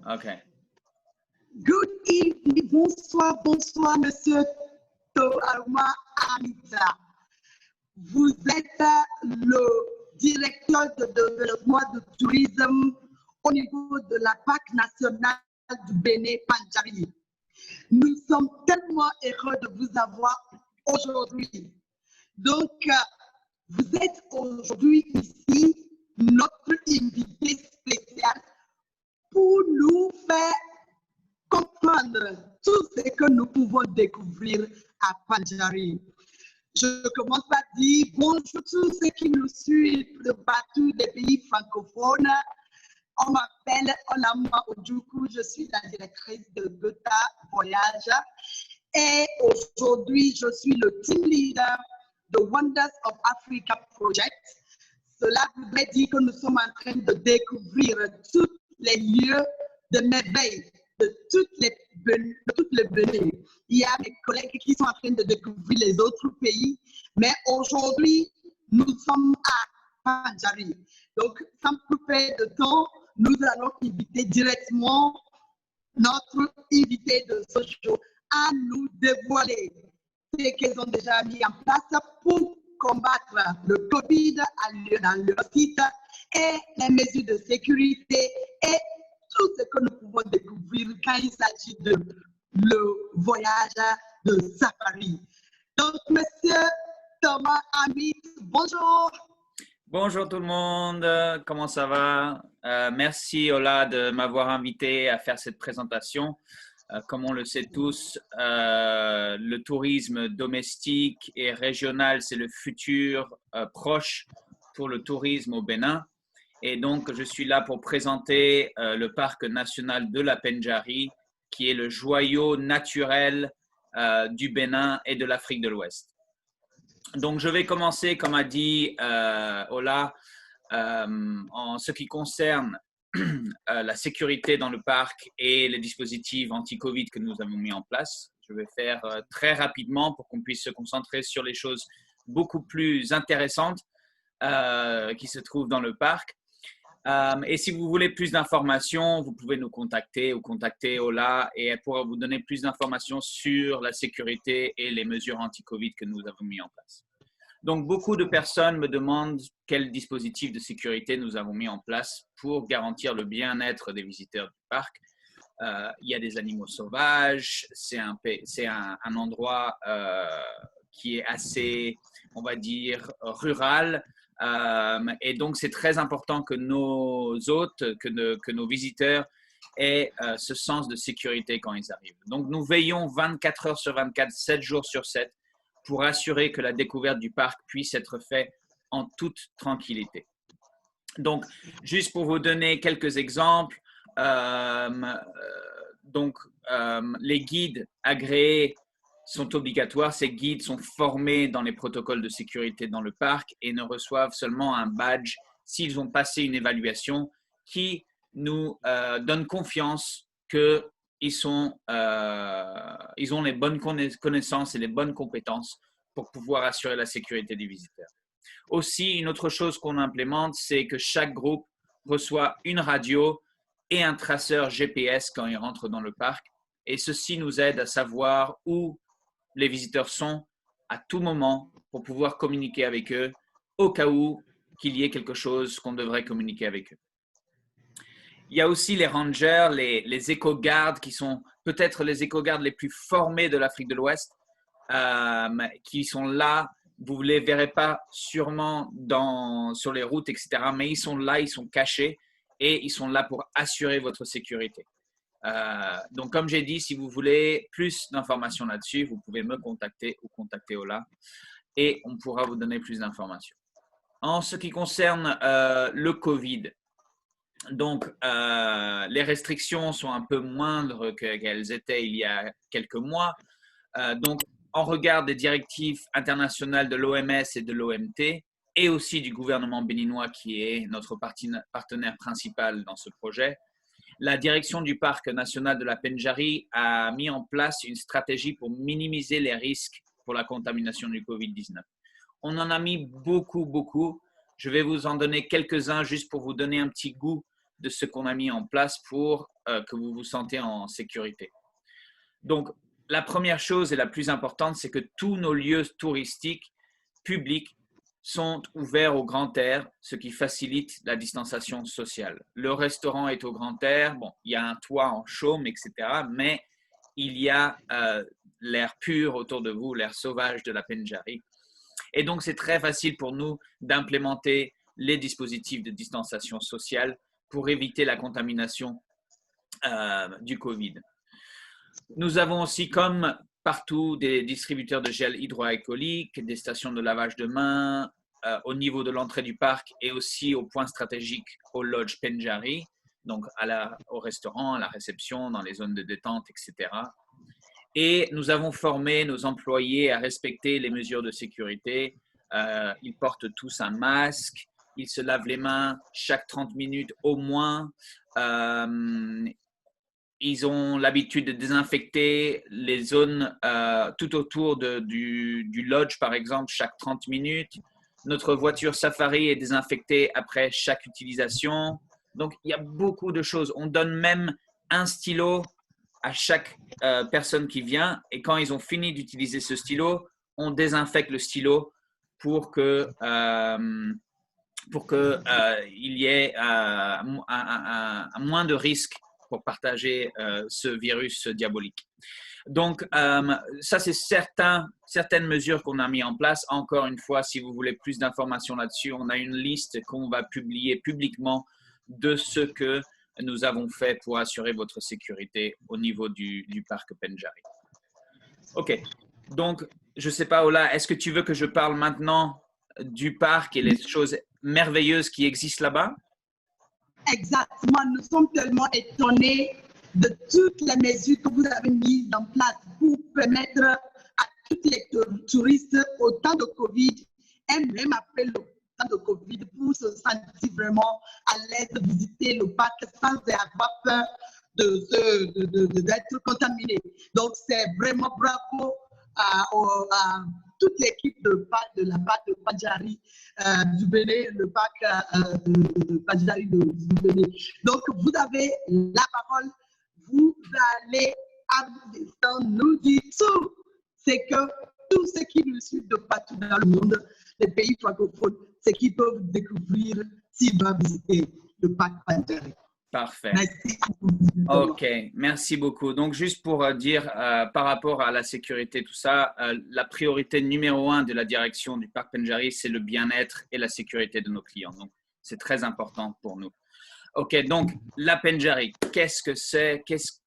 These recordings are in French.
OK. Good evening, bonsoir, Monsieur Toama Amita. Vous êtes le directeur de développement du tourisme au niveau de la Parc nationale du Bénin Pandjari. Nous sommes tellement heureux de vous avoir aujourd'hui. Donc, vous êtes aujourd'hui ici notre invité spécial pour nous faire comprendre tout ce que nous pouvons découvrir à Pandjari. Je commence par dire bonjour à tous ceux qui nous suivent de partout des pays francophones. On m'appelle Olama Ojukwu, je suis la directrice de Gotha Voyage et aujourd'hui je suis le team leader de Wonders of Africa Project. Cela voudrait dire que nous sommes en train de découvrir tous les lieux de merveille de toutes les Bénin. Il y a mes collègues qui sont en train de découvrir les autres pays, mais aujourd'hui, nous sommes à Pandjari. Donc, sans plus perdre de temps, nous allons inviter directement notre invité de ce jour à nous dévoiler ce qu'ils ont déjà mis en place pour combattre le Covid dans leur site et les mesures de sécurité et tout ce que nous pouvons découvrir quand il s'agit de le voyage de safari. Donc, Monsieur Thomas Amit, bonjour. Bonjour tout le monde, comment ça va? Merci Ola de m'avoir invité à faire cette présentation. Comme on le sait tous, le tourisme domestique et régional, c'est le futur proche pour le tourisme au Bénin. Et donc, je suis là pour présenter le parc national de la Pendjari, qui est le joyau naturel du Bénin et de l'Afrique de l'Ouest. Donc, je vais commencer, comme a dit Ola, en ce qui concerne la sécurité dans le parc et les dispositifs anti-Covid que nous avons mis en place. Je vais faire très rapidement pour qu'on puisse se concentrer sur les choses beaucoup plus intéressantes qui se trouvent dans le parc. Et si vous voulez plus d'informations, vous pouvez nous contacter ou contacter Ola et elle pourra vous donner plus d'informations sur la sécurité et les mesures anti-Covid que nous avons mis en place. Donc, beaucoup de personnes me demandent quel dispositif de sécurité nous avons mis en place pour garantir le bien-être des visiteurs du parc. Il y a des animaux sauvages, c'est un endroit qui est assez, on va dire, rural. Et donc, c'est très important que nos hôtes, que nos visiteurs aient ce sens de sécurité quand ils arrivent. Donc, nous veillons 24 heures sur 24, 7 jours sur 7 pour assurer que la découverte du parc puisse être faite en toute tranquillité. Donc, juste pour vous donner quelques exemples, les guides agréés sont obligatoires. Ces guides sont formés dans les protocoles de sécurité dans le parc et ne reçoivent seulement un badge s'ils ont passé une évaluation qui nous donne confiance qu'ils ont les bonnes connaissances et les bonnes compétences pour pouvoir assurer la sécurité des visiteurs. Aussi, une autre chose qu'on implémente, c'est que chaque groupe reçoit une radio et un traceur GPS quand ils rentrent dans le parc. Et ceci nous aide à savoir où les visiteurs sont à tout moment pour pouvoir communiquer avec eux au cas où qu'il y ait quelque chose qu'on devrait communiquer avec eux. Il y a aussi les rangers, les éco-gardes qui sont peut-être les éco-gardes les plus formés de l'Afrique de l'Ouest, qui sont là. Vous ne les verrez pas sûrement sur les routes, etc. Mais ils sont là, ils sont cachés et ils sont là pour assurer votre sécurité. Donc, comme j'ai dit, si vous voulez plus d'informations là-dessus, vous pouvez me contacter ou contacter Ola et on pourra vous donner plus d'informations. En ce qui concerne le Covid, donc les restrictions sont un peu moindres qu'elles étaient il y a quelques mois. Donc, on regarde des directives internationales de l'OMS et de l'OMT et aussi du gouvernement béninois qui est notre partenaire principal dans ce projet. La direction du parc national de la Pendjari a mis en place une stratégie pour minimiser les risques pour la contamination du Covid-19. On en a mis beaucoup Je vais vous en donner quelques-uns juste pour vous donner un petit goût de ce qu'on a mis en place pour que vous vous sentez en sécurité. Donc, la première chose et la plus importante, c'est que tous nos lieux touristiques publics sont ouverts au grand air, ce qui facilite la distanciation sociale. Le restaurant est au grand air, bon, il y a un toit en chaume, etc., mais il y a l'air pur autour de vous, l'air sauvage de la Pendjari. Et donc, c'est très facile pour nous d'implémenter les dispositifs de distanciation sociale pour éviter la contamination du Covid. Nous avons aussi, comme partout, des distributeurs de gel hydroalcoolique, des stations de lavage de mains au niveau de l'entrée du parc et aussi au point stratégique au Lodge Pendjari, donc au restaurant, à la réception, dans les zones de détente, etc. Et nous avons formé nos employés à respecter les mesures de sécurité. Ils portent tous un masque, ils se lavent les mains chaque 30 minutes au moins. Ils ont l'habitude de désinfecter les zones tout autour du lodge, par exemple, chaque 30 minutes. Notre voiture Safari est désinfectée après chaque utilisation. Donc, il y a beaucoup de choses. On donne même un stylo à chaque personne qui vient. Et quand ils ont fini d'utiliser ce stylo, on désinfecte le stylo pour que il y ait un moins de risques pour partager ce virus diabolique. Donc, ça, c'est certaines mesures qu'on a mis en place. Encore une fois, si vous voulez plus d'informations là-dessus, on a une liste qu'on va publier publiquement de ce que nous avons fait pour assurer votre sécurité au niveau du parc Pendjari. OK. Donc, je ne sais pas, Ola, est-ce que tu veux que je parle maintenant du parc et les choses merveilleuses qui existent là-bas? Exactement, nous sommes tellement étonnés de toutes les mesures que vous avez mises en place pour permettre à tous les touristes au temps de Covid et même après le temps de Covid pour se sentir vraiment à l'aise de visiter le parc sans avoir peur d'être contaminé. Donc, c'est vraiment bravo à toute l'équipe de la parc de Pendjari du Bénin, le parc de Pendjari du Bénin. Donc, vous avez la parole, vous allez à distance nous dire tout. C'est que tous ceux qui nous suivent de partout dans le monde, les pays francophones, c'est qu'ils peuvent découvrir s'ils doivent visiter le parc Pendjari. Parfait. Merci. OK, merci beaucoup. Donc, juste pour dire par rapport à la sécurité, tout ça, la priorité numéro 1 de la direction du parc Pendjari, c'est le bien-être et la sécurité de nos clients. Donc, c'est très important pour nous. OK, donc, la Pendjari, qu'est-ce que c'est?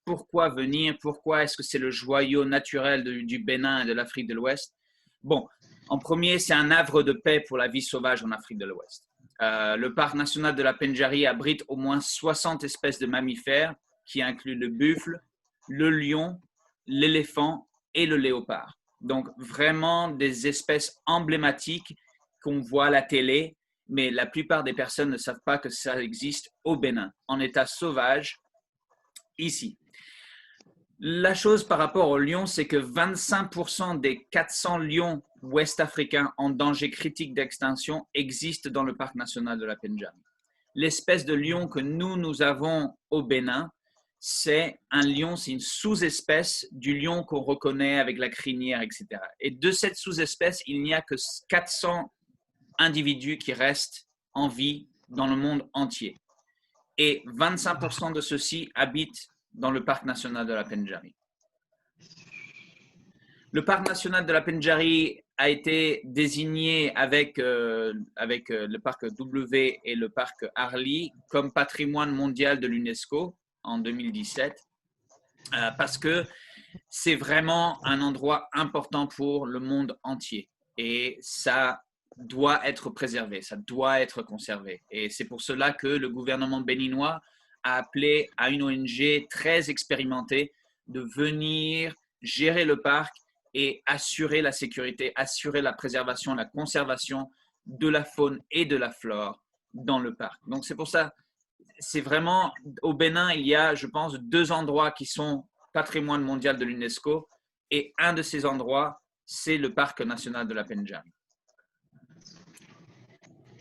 Pourquoi venir? Pourquoi est-ce que c'est le joyau naturel du Bénin et de l'Afrique de l'Ouest? Bon, en premier, c'est un havre de paix pour la vie sauvage en Afrique de l'Ouest. Le parc national de la Pendjari abrite au moins 60 espèces de mammifères qui incluent le buffle, le lion, l'éléphant et le léopard. Donc, vraiment des espèces emblématiques qu'on voit à la télé, mais la plupart des personnes ne savent pas que ça existe au Bénin, en état sauvage, ici. La chose par rapport aux lions, c'est que 25% des 400 lions ouest-africains en danger critique d'extinction existent dans le parc national de la Pendjari. L'espèce de lion que nous avons au Bénin, c'est un lion, c'est une sous-espèce du lion qu'on reconnaît avec la crinière, etc. Et de cette sous-espèce, il n'y a que 400 individus qui restent en vie dans le monde entier. Et 25% de ceux-ci habitent dans le parc national de la Pendjari. Le parc national de la Pendjari a été désigné avec le parc W et le parc Arli comme patrimoine mondial de l'UNESCO en 2017 parce que c'est vraiment un endroit important pour le monde entier et ça doit être préservé, ça doit être conservé. Et c'est pour cela que le gouvernement béninois a appelé à une ONG très expérimentée de venir gérer le parc et assurer la sécurité, assurer la préservation, la conservation de la faune et de la flore dans le parc. Donc, c'est pour ça, c'est vraiment, au Bénin, il y a, je pense, 2 endroits qui sont patrimoine mondial de l'UNESCO et un de ces endroits, c'est le parc national de la Pendjari.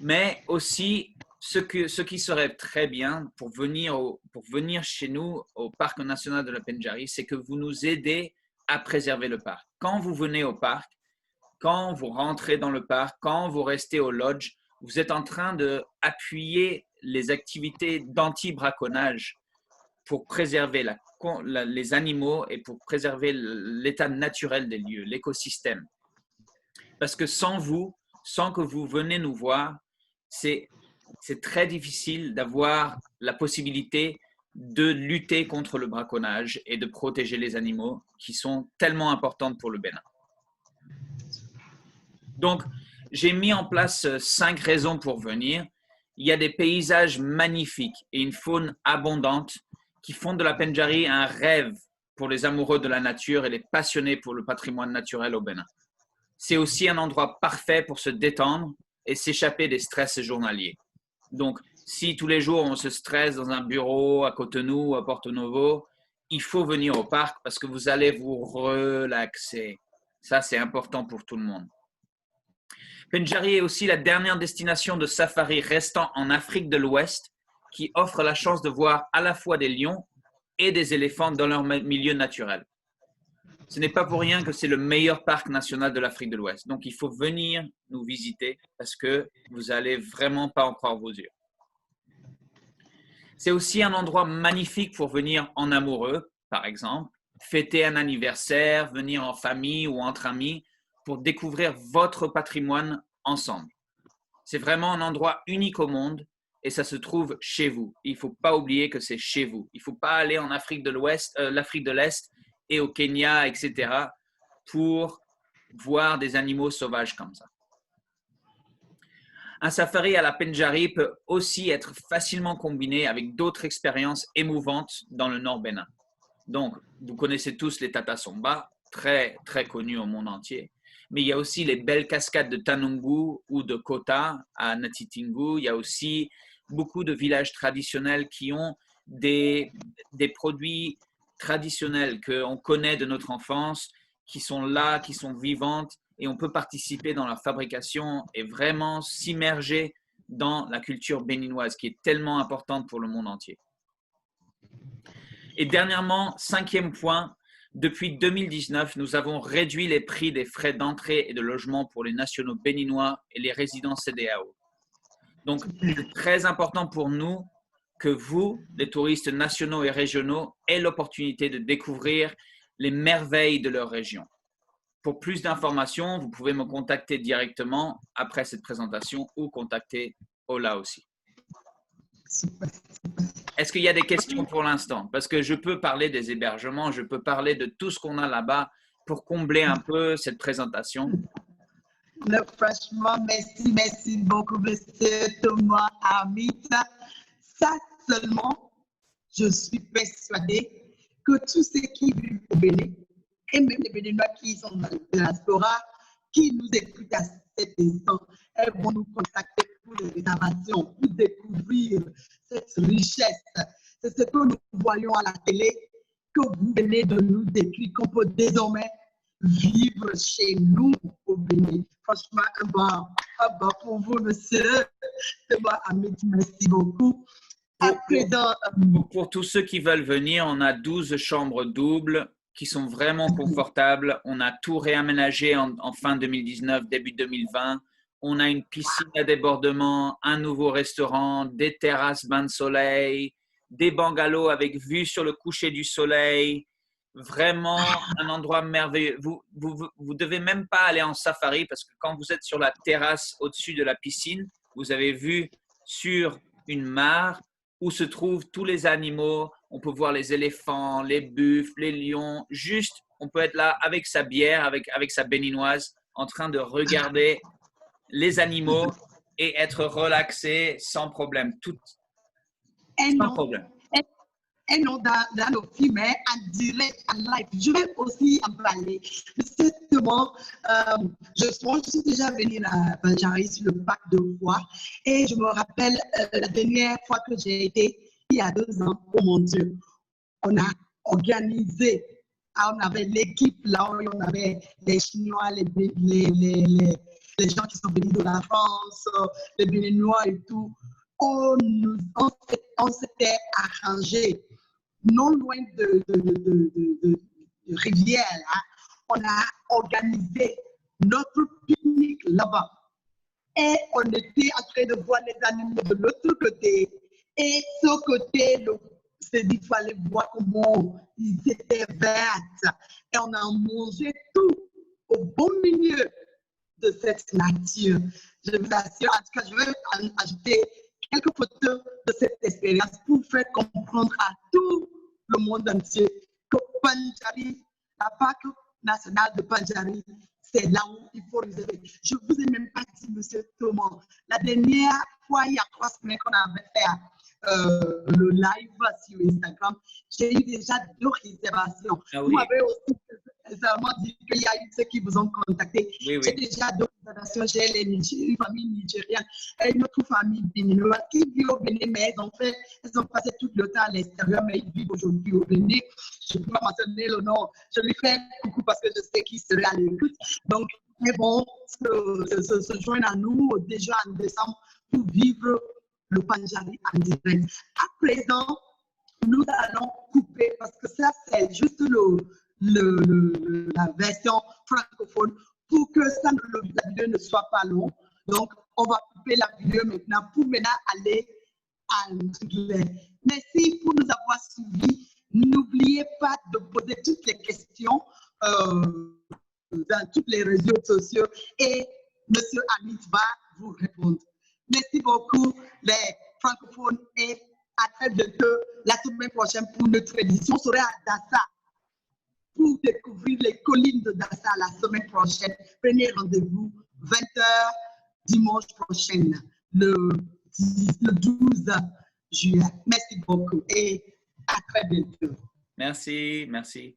Mais aussi, ce qui serait très bien pour venir chez nous au Parc national de la Pendjari, c'est que vous nous aidez à préserver le parc. Quand vous venez au parc, quand vous rentrez dans le parc, quand vous restez au lodge, vous êtes en train d'appuyer les activités d'anti-braconnage pour préserver les animaux et pour préserver l'état naturel des lieux, l'écosystème. Parce que sans vous, sans que vous venez nous voir, c'est très difficile d'avoir la possibilité de lutter contre le braconnage et de protéger les animaux qui sont tellement importants pour le Bénin. Donc, j'ai mis en place 5 raisons pour venir. Il y a des paysages magnifiques et une faune abondante qui font de la Pendjari un rêve pour les amoureux de la nature et les passionnés pour le patrimoine naturel au Bénin. C'est aussi un endroit parfait pour se détendre et s'échapper des stress journaliers. Donc, si tous les jours on se stresse dans un bureau à Cotonou ou à Porto Novo, il faut venir au parc parce que vous allez vous relaxer. Ça, c'est important pour tout le monde. Pendjari est aussi la dernière destination de safari restant en Afrique de l'Ouest qui offre la chance de voir à la fois des lions et des éléphants dans leur milieu naturel. Ce n'est pas pour rien que c'est le meilleur parc national de l'Afrique de l'Ouest. Donc, il faut venir nous visiter parce que vous n'allez vraiment pas en croire vos yeux. C'est aussi un endroit magnifique pour venir en amoureux, par exemple, fêter un anniversaire, venir en famille ou entre amis pour découvrir votre patrimoine ensemble. C'est vraiment un endroit unique au monde et ça se trouve chez vous. Il ne faut pas oublier que c'est chez vous. Il ne faut pas aller en Afrique de l'Ouest, l'Afrique de l'Est et au Kenya, etc., pour voir des animaux sauvages comme ça. Un safari à la Pendjari peut aussi être facilement combiné avec d'autres expériences émouvantes dans le Nord Bénin. Donc, vous connaissez tous les Tata Somba, très, très connus au monde entier. Mais il y a aussi les belles cascades de Tanungu ou de Kota à Natitingu. Il y a aussi beaucoup de villages traditionnels qui ont des produits traditionnels qu'on connaît de notre enfance, qui sont là, qui sont vivantes, et on peut participer dans leur fabrication et vraiment s'immerger dans la culture béninoise qui est tellement importante pour le monde entier. Et dernièrement, 5e point, depuis 2019, nous avons réduit les prix des frais d'entrée et de logement pour les nationaux béninois et les résidents CEDEAO. Donc, c'est très important pour nous que vous, les touristes nationaux et régionaux, aient l'opportunité de découvrir les merveilles de leur région. Pour plus d'informations, vous pouvez me contacter directement après cette présentation ou contacter Ola aussi. Est-ce qu'il y a des questions pour l'instant? Parce que je peux parler des hébergements, je peux parler de tout ce qu'on a là-bas pour combler un peu cette présentation. Non, franchement, merci beaucoup, monsieur Thomas Amita. Ça seulement, je suis persuadée que tous ceux qui vivent au Bénin, et même les Béninois qui sont dans la diaspora, qui nous écoutent à cet instant, elles vont nous contacter pour les réservations, pour découvrir cette richesse. C'est ce que nous voyons à la télé, que vous venez de nous décrire, qu'on peut désormais vivre chez nous au Bénin. Franchement, un bon pour vous, monsieur. Merci beaucoup. Pour tous ceux qui veulent venir, on a 12 chambres doubles qui sont vraiment confortables. On a tout réaménagé en fin 2019, début 2020. On a une piscine à débordement, un nouveau restaurant, des terrasses bains de soleil, des bungalows avec vue sur le coucher du soleil. Vraiment un endroit merveilleux. Vous devez même pas aller en safari parce que quand vous êtes sur la terrasse au-dessus de la piscine, vous avez vue sur une mare où se trouvent tous les animaux. On peut voir les éléphants, les buffles, les lions. Juste, on peut être là avec sa bière, avec sa béninoise, en train de regarder les animaux et être relaxé sans problème. Sans problème. Et non dans nos films, en direct, en live. Je vais aussi en parler. Justement, je suis déjà venue à Pendjari sur le parc 2 fois et je me rappelle la dernière fois que j'ai été, il y a 2 ans, oh mon Dieu, on a organisé, on avait l'équipe là où on avait les Chinois, les gens qui sont venus de la France, les Béninois et tout, on s'était arrangé non loin de rivière. Hein. On a organisé notre pique-nique là-bas. Et on était en train de voir les animaux de l'autre côté. Et ce côté, c'est dit qu'il fallait voir comment ils étaient verts. Et on a mangé tout au beau milieu de cette nature. Je vous assure, en tout cas, je vais ajouter quelques photos de cette expérience pour faire comprendre à tout le monde entier que Pandjari, la parc nationale de Pandjari, c'est là où il faut réserver. Je ne vous ai même pas dit, monsieur Thomas, la dernière fois, il y a 3 semaines qu'on avait fait le live sur Instagram, j'ai eu déjà 2 réservations. Ah oui. Vous m'avez aussi récemment dit qu'il y a eu ceux qui vous ont contacté. Oui, oui. J'ai déjà 2 réservations. J'ai une famille nigérienne et une autre famille béninoise qui vit au Bénin, mais elles ont passé tout le temps à l'extérieur, mais ils vivent aujourd'hui au Bénin. Je ne peux pas mentionner le nom. Je lui fais coucou parce que je sais qu'il serait à l'écoute. Donc, mais bon, se joindre à nous déjà en décembre pour vivre le Pandjari en direct. À présent, nous allons couper parce que ça, c'est juste la version francophone pour que la vidéo ne soit pas longue. Donc, on va couper la vidéo maintenant pour aller en anglais. Merci pour nous avoir suivis. N'oubliez pas de poser toutes les questions dans tous les réseaux sociaux et M. Amit va vous répondre. Merci beaucoup, les francophones, et à très bientôt la semaine prochaine pour notre édition. On sera à Dassa pour découvrir les collines de Dassa la semaine prochaine. Prenez rendez-vous 20h dimanche prochain, le 12 juillet. Merci beaucoup et à très bientôt. Merci, merci.